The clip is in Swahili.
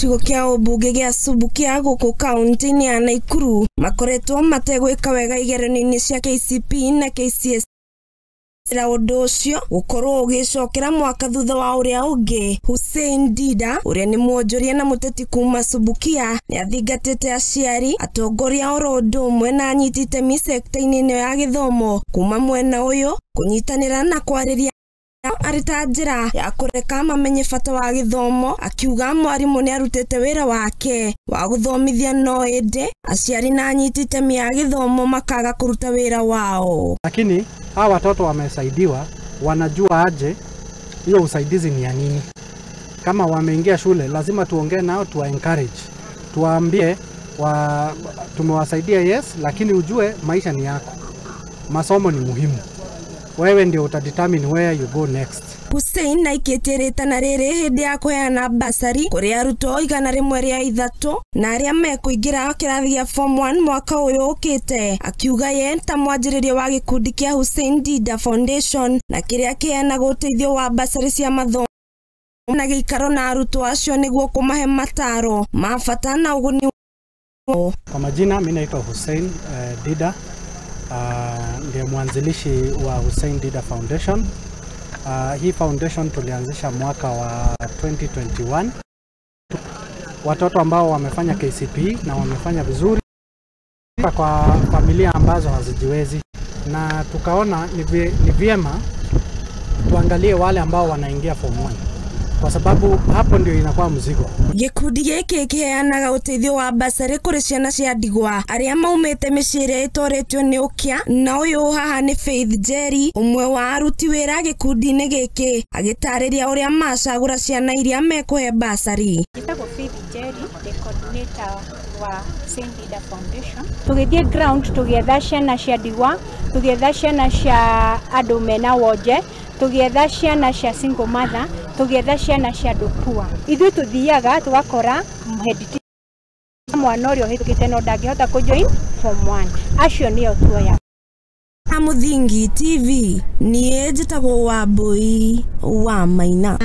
gicigo kia ubunge gia Subukia guku kaunti-ini ya Nakuru makoretwo mategwika wega igeranio-ini cia KCPE na KCSE ra undu ucio gukorwo ugicokera mwaka thutha wa uria ungi. Hussein Dida uria ni mwonjoria na muteti kuma Subukia ni athingatite aciari, atongoria oro undu umwe na anyiti itemi sekta-ini ino ya githomo kuma mwena uyu kunyitanira na kwariria ari ta njira ya kureka mamenye bata wa githomo, akiuga mwarimu ni arutite wira wake wa guthomithia no ende aciari na anyiti itemi ya githomo makaga kuruta wira wao. Lakini hawa watoto wamesaidiwa, wanajua aje hiyo usaidizi ni ya nini. Kama wameingia shule lazima tuongee nao, tuwa encourage, tuwaambie tumewasaidia yes, lakini ujue maisha ni yako, masomo ni muhimu, wewe ndio utadetermine where you go next. Hussein na ikietereta na riri hindi ya kuheana basari kuri arutwo 103 na aria mekuingira kirathi gia form 1 mwaka uyu ukite, akiuga ye ta mwanjiririo wa gikundi kia Hussein Dida Foundation na kiria kiheanaga uteithio wa basari cia mathomo na giikaro na arutwo acio niguo kumahe mataro ma bata na uguni. Kwa majina mimi naitwa Hussein Dida, ndiye mwanzilishi wa Hussein Dida Foundation. Hii foundation tulianzisha mwaka wa 2021. Watoto ambao wamefanya KCPE na wamefanya vizuri kwa familia ambazo hazijiwezi, na tukaona ni vyema tuangalie wale ambao wanaingia form 1 kwa sababu hapo ndio inakuwa mzigo. Gikundi giki kiheanaga uteithio wa basari kuri ciana cia ndigwa aria maumite miciri itoretio ni ukia, na uyu haha ni Faith Jerry, umwe wa aruti wira gikundi-ini giki, agitariria uria macagura ciana iria mekuhe basari. Njitagwo Faith Jerry, the coordinator wa Hussein Dida Foundation. Tugithie ground tugietha ciana cia ndigwa, tugietha ciana cia andu mena wonje, tugietha ciana cia single mother, tugietha ciana cia ndukua. Ithuĩ tuthiaga tugakora muhediti mwana uria hitukite no ndangihota kujoin form 1. Acio nio tuoya. Muthingi TV ni njitagwo Wambui wa Maina.